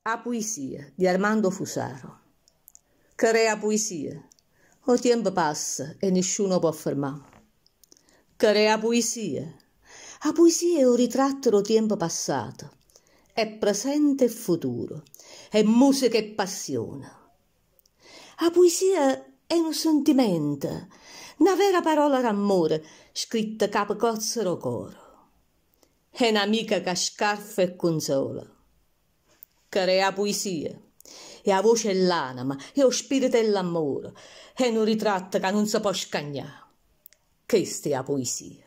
A poesia di Armando Fusaro. Crea poesia. O tempo passa e nessuno può fermare. Crea poesia. A poesia è un ritratto del tempo passato. È presente e futuro. È musica e passione. A poesia è un sentimento, una vera parola d'amore scritta capo cozzero coro. È un'amica che scarfa e consola. Crea poesia. E la voce è l'anima, e lo spirito è l'amore. È un ritratto che non si può scagnare. Questa è la poesia.